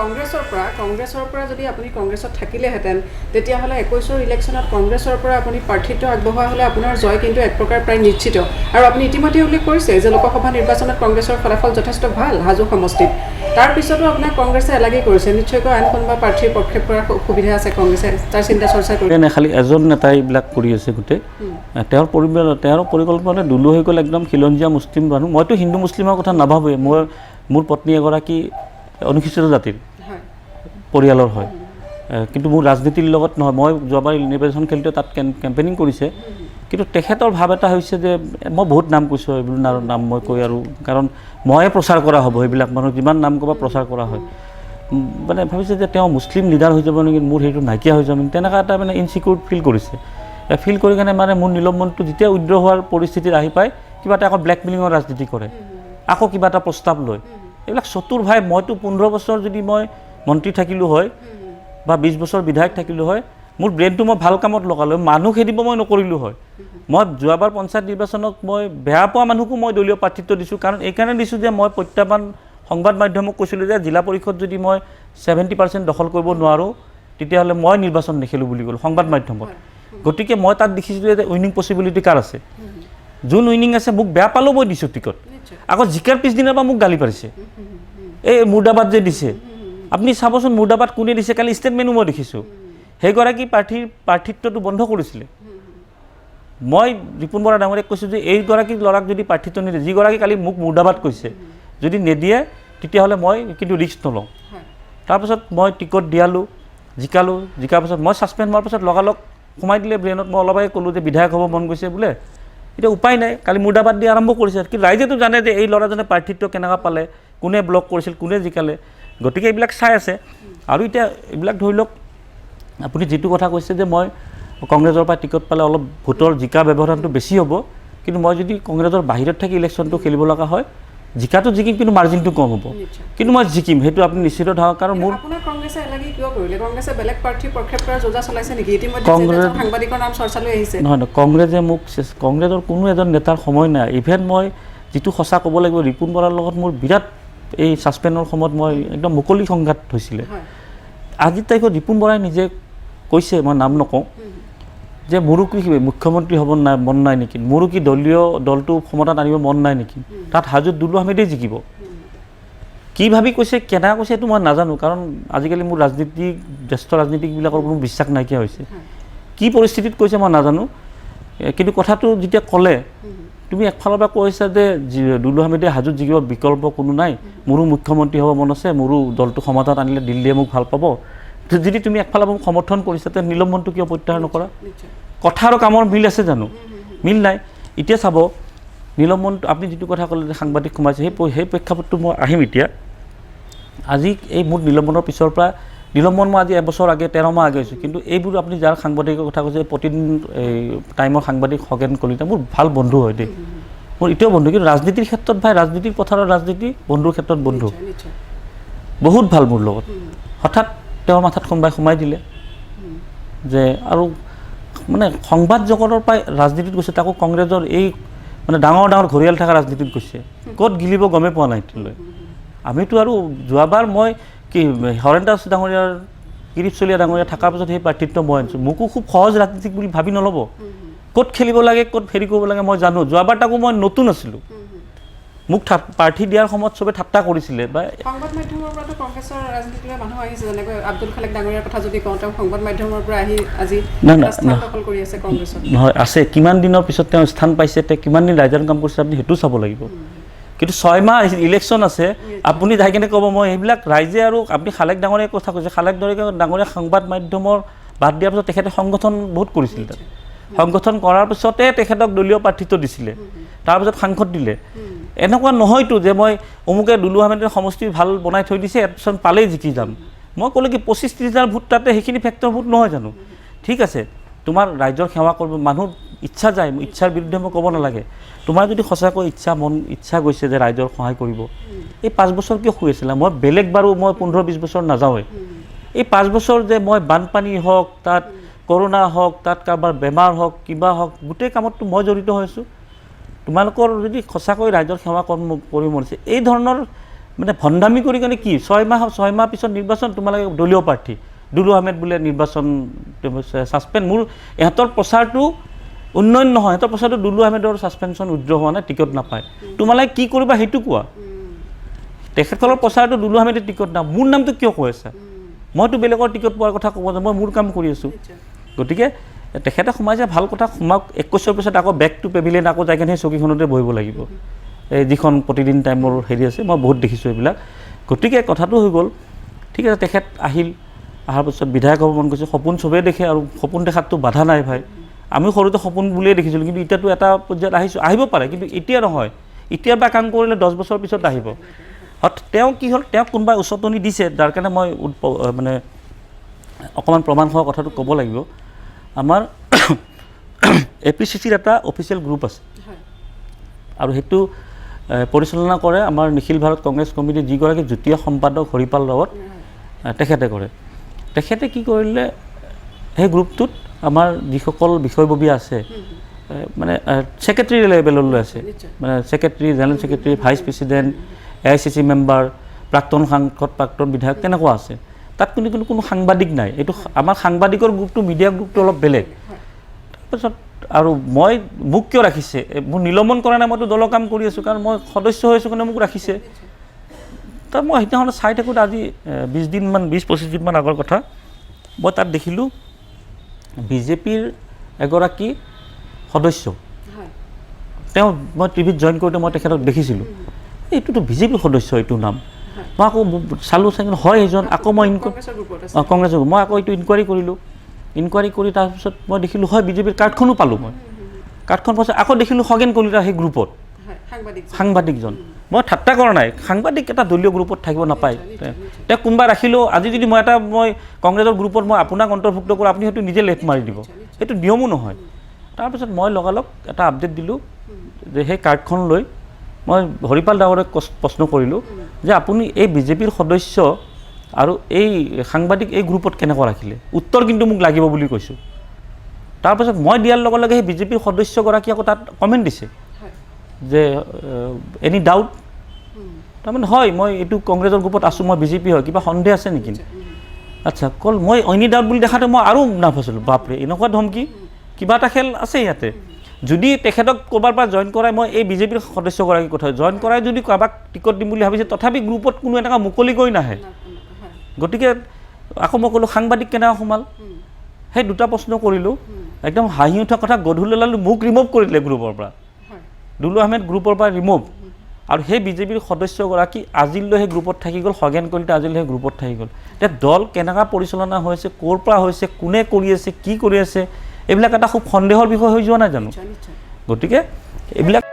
কংগ্ৰেছৰ পৰা যদি আপুনি কংগ্ৰেছত থাকিলেহেঁতেন তেতিয়াহ'লে 21ৰ ইলেকশ্যনত কংগ্ৰেছৰ পৰা আপুনি প্ৰাৰ্থিত্ব আগবঢ়োৱা হ'লে আপোনাৰ জয় কিন্তু এক প্ৰকাৰ প্ৰায় নিশ্চিত আৰু আপুনি ইতিমধ্যে উল্লেখ কৰিছে যে লোকসভা নিৰ্বাচনত কংগ্ৰেছৰ ফলাফল যথেষ্ট ভাল হাজো সমষ্টিত তাৰ পিছতো আপোনাক কংগ্ৰেছে এলাগি কৰিছে নিশ্চয়কৈ আন কোনোবা প্ৰাৰ্থীৰ প্ৰক্ষেপ কৰাৰ সুবিধা আছে কংগ্ৰেছে তাৰ চিন্তা চৰ্চা কৰি খালি এজন নেতাই এইবিলাক কৰি আছে গোটেই তেওঁৰ পৰিকল্পনা দুলু হৈ গ'ল একদম খিলঞ্জীয়া মুছলিম মানুহ মইতো হিন্দু মুছলিমৰ কথা নাভাবোৱে মোৰ পত্নী এগৰাকী অনুসূচিত জাতিৰ পৰিয়ালৰ হয় কিন্তু মোৰ ৰাজনীতিৰ লগত নহয় মই যোৱাবাৰ নিৰ্বাচন খেলোঁতে তাত কেম্পেইনিং কৰিছে কিন্তু তেখেতৰ ভাৱ এটা হৈছে যে মই বহুত নাম কৈছোঁ এইবোৰ নাম মই কৈ আৰু কাৰণ ময়ে প্ৰচাৰ কৰা হ'ব সেইবিলাক মানুহ যিমান নাম ক'বা প্ৰচাৰ কৰা হয় মানে ভাবিছে যে তেওঁ মুছলিম লিডাৰ হৈ যাব নেকি মোৰ সেইটো নাইকিয়া হৈ যাব তেনেকুৱা এটা মানে ইনচিকিউৰ ফিল কৰিছে ফিল কৰি কিনে মানে মোৰ নিলম্বনটো যেতিয়া উদ্ৰ হোৱাৰ পৰিস্থিতিত আহি পায় কিবা এটা আকৌ ব্লেকমেইলিঙৰ ৰাজনীতি কৰে আকৌ কিবা এটা প্ৰস্তাৱ লয় এইবিলাক চতুৰ ভাই মইতো 15 বছৰ যদি মই মন্ত্ৰী থাকিলোঁ হয় বা 20 বছৰ বিধায়ক থাকিলোঁ হয় মোৰ ব্ৰেইনটো মই ভাল কামত লগালোঁ মানুহ খেদিব মই নকৰিলোঁ হয় মই যোৱাবাৰ পঞ্চায়ত নিৰ্বাচনক মই বেয়া পোৱা মানুহকো মই দলীয় প্ৰাৰ্থিত্ব দিছোঁ কাৰণ এইকাৰণে দিছোঁ যে মই প্ৰত্যাহ্বান সংবাদ মাধ্যমক কৈছিলোঁ যে জিলা পৰিষদ যদি মই 70% দখল কৰিব নোৱাৰোঁ তেতিয়াহ'লে মই নিৰ্বাচন নেখেলোঁ বুলি ক'লোঁ সংবাদ মাধ্যমত গতিকে মই তাত দেখিছোঁ যে উইনিং পচিবিলিটি কাৰ আছে যোন উইনিং আছে মোক বেয়া পালেও মই দিছোঁ টিকট আকৌ জিকাৰ পিছদিনাৰ পৰা মোক গালি পাৰিছে এই মুৰ্দাবাদ যে দিছে আপুনি চাবচোন মুৰ্দাবাদ কোনে দিছে কালি ষ্টেটমেণ্টো মই দেখিছোঁ সেইগৰাকী প্ৰাৰ্থিত্বটো বন্ধ কৰিছিলে মই ৰিপুণ বৰা ডাঙৰীয়াক কৈছোঁ যে এইগৰাকী ল'ৰাক যদি প্ৰাৰ্থিত্ব নিদিয়ে যিগৰাকী কালি মোক মুৰ্দাবাদ কৈছে যদি নিদিয়ে তেতিয়াহ'লে মই কিন্তু ৰিস্ক নলওঁ তাৰপাছত মই টিকট দিয়ালোঁ জিকাৰ পাছত মই ছাছপেণ্ড হোৱাৰ পাছত লগালগ সোমাই দিলে ব্ৰেইনত মই অলপে ক'লোঁ যে বিধায়ক হ'ব মন গৈছে বোলে এতিয়া উপায় নাই কালি মুৰ্দাবাদ দি আৰম্ভ কৰিছে কিন্তু ৰাইজেতো জানে যে এই ল'ৰাজনে প্ৰাৰ্থিত্ব কেনেকুৱা পালে কোনে ব্লক কৰিছিল কোনে জিকালে গতিকে এইবিলাক চাই আছে আৰু এতিয়া এইবিলাক ধৰি লওক আপুনি যিটো কথা কৈছে যে মই কংগ্ৰেছৰ পৰা টিকট পালে অলপ ভোটৰ জিকা ব্যৱধানটো বেছি হ'ব কিন্তু মই যদি কংগ্ৰেছৰ বাহিৰত থাকি ইলেকশ্যনটো খেলিব লগা হয় জিকাটো জিকিম কিন্তু মাৰ্জিনটো কম হ'ব কিন্তু মই জিকিম সেইটো আপুনি নিশ্চিত থাকক কাৰণ মোৰ আপোনাৰ কংগ্ৰেছে এলাগি কিয় কৰিলে কংগ্ৰেছে বেলেগ প্ৰাৰ্থী প্ৰক্ষেপ কৰাৰ যোজনা চলাইছে নেকি ইতিমধ্যে সাংবাদিকৰ নাম চৰ্চালৈ আহিছে নহয় কংগ্ৰেছে মোক কংগ্ৰেছৰ কোনো এজন নেতাৰ সময় নাই ইভেন মই যিটো সঁচা ক'ব লাগিব ৰিপুণ বৰাৰ লগত মোৰ বিৰাট এই ছাছপেণ্ডৰ সময়ত মই একদম মুকলি সংঘাত হৈছিলে আজিৰ তাৰিখত ৰিপুণ বৰাই নিজে কৈছে মই নাম নকওঁ যে মোৰো কি মুখ্যমন্ত্ৰী হ'ব মন নাই নেকি মোৰো কি দলটো ক্ষমতাত আনিব মন নাই নেকি তাত হাজোত দুলু আহমেদেই জিকিব কি ভাবি কৈছে কেনেকৈ কৈছে সেইটো মই নাজানো কাৰণ আজিকালি মোৰ জ্যেষ্ঠ ৰাজনীতিকবিলাকৰ কোনো বিশ্বাস নাইকিয়া হৈছে কি পৰিস্থিতিত কৈছে মই নাজানো কিন্তু কথাটো যেতিয়া ক'লে তুমি একফালৰ পৰা কৈছা যে দুলু আহমেদে হাজোত জিকিব বিকল্প কোনো নাই মোৰো মুখ্যমন্ত্ৰী হ'ব মন আছে মোৰো দলটো ক্ষমতাত আনিলে দিল্লীয়ে মোক ভাল পাব যদি তুমি একফালৰ পৰা মোক সমৰ্থন কৰিছা তে নিলম্বনটো কিয় প্ৰত্যাহাৰ নকৰা কথা আৰু কামৰ মিল আছে জানো মিল নাই এতিয়া চাব নিলম্বনটো আপুনি যিটো কথা ক'লে যে সাংবাদিক সোমাইছে সেই প্ৰেক্ষাপটটো মই আহিম এতিয়া আজি এই মোৰ নিলম্বনৰ পিছৰ পৰা নিলম্বন মই আজি এবছৰ আগে 13 মাহ আগে হৈছোঁ কিন্তু এইবোৰ আপুনি যাৰ সাংবাদিকৰ কথা কৈছে প্ৰতিদিন এই টাইমৰ সাংবাদিক খগেন কলিতা মোৰ ভাল বন্ধু হয় দেই মোৰ এতিয়াও বন্ধু কিন্তু ৰাজনীতিৰ ক্ষেত্ৰত ভাই ৰাজনীতিৰ পথাৰৰ ৰাজনীতি বন্ধুৰ ক্ষেত্ৰত বন্ধু বহুত ভাল মোৰ লগত হঠাৎ তেওঁৰ মাথাত কোনোবাই সোমাই দিলে যে আৰু মানে সংবাদ জগতৰ পৰাই ৰাজনীতিত গৈছে তাকো কংগ্ৰেছৰ এই মানে ডাঙৰ ঘৰিয়াল থকা ৰাজনীতিত গৈছে ক'ত গিলিব গমে পোৱা নাই এতিয়ালৈ আমিতো আৰু যোৱাবাৰ মই কি হৰেণ দাস ডাঙৰীয়াৰ কিৰিপ চলীয়া ডাঙৰীয়া থকাৰ পাছত সেই প্ৰাৰ্থিত্ব মই আনিছোঁ মোকো খুব সহজ ৰাজনীতিক বুলি ভাবি নল'ব ক'ত খেলিব লাগে ক'ত ফেৰি কৰিব লাগে মই জানো যোৱাবাৰ তাকো মই নতুন আছিলোঁ মোক প্ৰাৰ্থী দিয়াৰ সময়ত চবে ঠাট্টা কৰিছিলে বা সংবাদ মাধ্যমৰ পৰাতো কংগ্ৰেছৰ ৰাজনীতিলৈ মানুহ আহিছে যেনেকৈ আব্দুল খালেক ডাঙৰীয়াৰ কথা যদি কওঁ তেওঁ সংবাদ মাধ্যমৰ পৰা আহি আজি স্থান দখল কৰি আছে কংগ্ৰেছত নহয় আছে কিমান দিনৰ পিছত তেওঁ স্থান পাইছে তেওঁ কিমান দিন ৰাইজৰ কাম কৰিছে আপুনি সেইটো চাব লাগিব কিন্তু 6 মাহ ইলেকশ্যন আছে আপুনি যাই কিনে ক'ব মই এইবিলাক ৰাইজে আৰু আপুনি খালেক ডাঙৰীয়াৰ কথা কৈছে খালেক ডাঙৰীয়া সংবাদ মাধ্যমৰ বাদ দিয়াৰ পিছত তেখেতে সংগঠন বহুত কৰিছিল তাত সংগঠন কৰাৰ পিছতে তেখেতক দলীয় প্ৰাৰ্থিত্ব দিছিলে তাৰপিছত সাংসদ দিলে এনেকুৱা নহয়তো যে মই অমুকে দুলু আহমেদৰ সমষ্টি ভাল বনাই থৈ দিছে এপচন পালেই জিকি যাম মই ক'লোঁ কি 25-30 ভোট তাতে সেইখিনি ফেক্টৰ ভোট নহয় জানো ঠিক আছে তোমাৰ ৰাইজৰ সেৱা কৰিব মানুহ ইচ্ছা যায় ইচ্ছাৰ বিৰুদ্ধে মই ক'ব নালাগে তোমাৰ যদি সঁচাকৈ ইচ্ছা গৈছে যে ৰাইজৰ সহায় কৰিব এই 5 বছৰ কিয় শুই আছিলা মই বেলেগ বাৰু মই 15-20 বছৰ নাযাওঁৱে এই 5 বছৰ যে মই বানপানী হওক তাত কৰোনা হওক তাত কাৰোবাৰ বেমাৰ হওক কিবা হওক গোটেই কামততো মই জড়িত হৈছোঁ তোমালোকৰ যদি সঁচাকৈ ৰাইজৰ সেৱা কৰিব মন আছে এই ধৰণৰ মানে ভণ্ডামি কৰি কাৰণে কি 6 মাহ পিছত নিৰ্বাচন তোমালোকে দলীয় প্ৰাৰ্থী দুলু আহমেদ বোলে নিৰ্বাচন ছাছপেণ্ড মোৰ ইহঁতৰ প্ৰচাৰটো উন্নয়ন নহয় ইহঁতৰ প্ৰচাৰটো দুলু আহমেদৰ ছাছপেনশ্যন উইড্ৰ হোৱা নাই টিকট নাপায় তোমালোকে কি কৰিবা সেইটো কোৱা তেখেতসকলৰ প্ৰচাৰটো দুলু আহমেদে টিকট নাম মোৰ নামটো কিয় কৈ আছে মইতো বেলেগৰ টিকট পোৱাৰ কথা ক'ব যে মই মোৰ কাম কৰি আছোঁ গতিকে তেখেতে সোমাই যায় ভাল কথা সোমাওক 21 পিছত আকৌ বেক টু পেভিলিয়ন আকৌ যাই কিনে সেই চকীখনতে বহিব লাগিব এই যিখন প্ৰতিদিন টাইমৰ হেৰি আছে মই বহুত দেখিছোঁ এইবিলাক গতিকে কথাটো হৈ গ'ল ঠিক আছে তেখেত আহিল অহাৰ পিছত বিধায়ক হ'ব মন গৈছে সপোন চবেই দেখে আৰু সপোন দেখাততো বাধা নাই ভাই আমি সৰুতে সপোন বুলিয়ে দেখিছিলোঁ কিন্তু এতিয়াতো এটা পৰ্যায়ত আহিব পাৰে কিন্তু এতিয়া নহয় এতিয়া বা কাম কৰিলে 10 বছৰ পিছত আহিব তেওঁ কি হ'ল তেওঁ কোনোবাই উচতনি দিছে যাৰ কাৰণে মই মানে অকণমান প্ৰমাণ হোৱা কথাটো ক'ব লাগিব আমাৰ APCCৰ এটা অফিচিয়েল গ্ৰুপ আছে আৰু সেইটো পৰিচালনা কৰে আমাৰ নিখিল ভাৰত কংগ্ৰেছ কমিটিৰ যিগৰাকী যুটীয়া সম্পাদক হৰিপাল ৰাৱত তেখেতে কৰে তেখেতে কি কৰিলে সেই গ্ৰুপটোত আমাৰ যিসকল বিষয়ববীয়া আছে মানে ছেক্ৰেটাৰী লেভেললৈ আছে মানে secretary general secretary vice president AICC member প্ৰাক্তন সাংসদ প্ৰাক্তন বিধায়ক তেনেকুৱা আছে তাত কিন্তু কোনো সাংবাদিক নাই এইটো আমাৰ সাংবাদিকৰ গ্ৰুপটো মিডিয়া গ্ৰুপটো অলপ বেলেগ তাৰপিছত আৰু মই মোক কিয় ৰাখিছে মোৰ নিলম্বন কৰা নাই মইতো দলৰ কাম কৰি আছোঁ কাৰণ মই সদস্য হৈ আছোঁ কাৰণে মোক ৰাখিছে তাৰ মই সেইদিনাখন চাই থাকোঁতে আজি 20-25 দিনমান আগৰ কথা মই তাত দেখিলোঁ বিজেপিৰ এগৰাকী সদস্য তেওঁ মই টিভিত জইন কৰোঁতে মই তেখেতক দেখিছিলোঁ এইটোতো বিজেপিৰ সদস্য এইটো নাম মই আকৌ চালোঁ চাই হয় এইজন আকৌ মই কংগ্ৰেছৰ মই আকৌ এইটো ইনকুৱাৰী কৰিলোঁ ইনকুৱাৰী কৰি তাৰপিছত মই দেখিলোঁ হয় বিজেপিৰ কাৰ্ডখনো পালোঁ মই কাৰ্ডখন পাছত আকৌ দেখিলোঁ খগেন কলিতা সেই গ্ৰুপত সাংবাদিকজন মই ঠাট্টা কৰা নাই সাংবাদিক এটা দলীয় গ্ৰুপত থাকিব নাপায় তেওঁ কোনোবা ৰাখিলেও আজি যদি মই কংগ্ৰেছৰ গ্ৰুপত মই আপোনাক অন্তৰ্ভুক্ত কৰোঁ আপুনি হয়তো নিজে লেফ্ট মাৰি দিব এইটো নিয়মো নহয় তাৰপিছত মই লগালগ এটা আপডেট দিলোঁ যে সেই কাৰ্ডখন লৈ মই হৰিপাল ৰাৱতক প্ৰশ্ন কৰিলোঁ যে আপুনি এই বিজেপিৰ সদস্য আৰু এই সাংবাদিক এই গ্ৰুপত কেনেকৈ ৰাখিলে উত্তৰ কিন্তু মোক লাগিব বুলি কৈছোঁ তাৰপিছত মই দিয়াৰ লগে লগে সেই বিজেপিৰ সদস্যগৰাকী আকৌ তাত কমেণ্ট দিছে যে এনি ডাউট তাৰমানে হয় মই এইটো কংগ্ৰেছৰ গ্ৰুপত আছোঁ মই বিজেপি হয় কিবা সন্দেহ আছে নেকি আচ্ছা কল মই এনি ডাউট বুলি দেখাতে মই আৰু নাৰ্ভাছ হৈছিলোঁ বাপৰে এনেকুৱা ধমকি কিবা এটা খেল আছে ইয়াতে যদি তেখেতক ক'ৰবাৰ পৰা জইন কৰাই মই এই বিজেপিৰ সদস্যগৰাকীৰ কথা জইন কৰাই যদি কাৰোবাক টিকট দিম বুলি ভাবিছে তথাপি গ্ৰুপত কোনো এনেকুৱা মুকলিকৈ নাহে গতিকে আকৌ মই ক'লোঁ সাংবাদিক কেনেকৈ সোমাল সেই দুটা প্ৰশ্ন কৰিলোঁ একদম হাঁহি উঠা কথা গধূলি ওলালোঁ মোক ৰিমুভ কৰিলে গ্ৰুপৰ পৰা দুলু আহমেদ গ্ৰুপৰ পৰা ৰিমুভ আৰু সেই বিজেপিৰ সদস্যগৰাকী আজিলৈ সেই গ্ৰুপত থাকি গ'ল খগেন কলিতা আজিলৈ সেই গ্ৰুপত থাকি গ'ল এতিয়া দল কেনেকুৱা পৰিচালনা হৈছে ক'ৰ পৰা হৈছে কোনে কৰি আছে কি কৰি আছে এইবিলাক এটা খুব সন্দেহৰ বিষয় হৈ যোৱা নাই জানো গতিকে এইবিলাক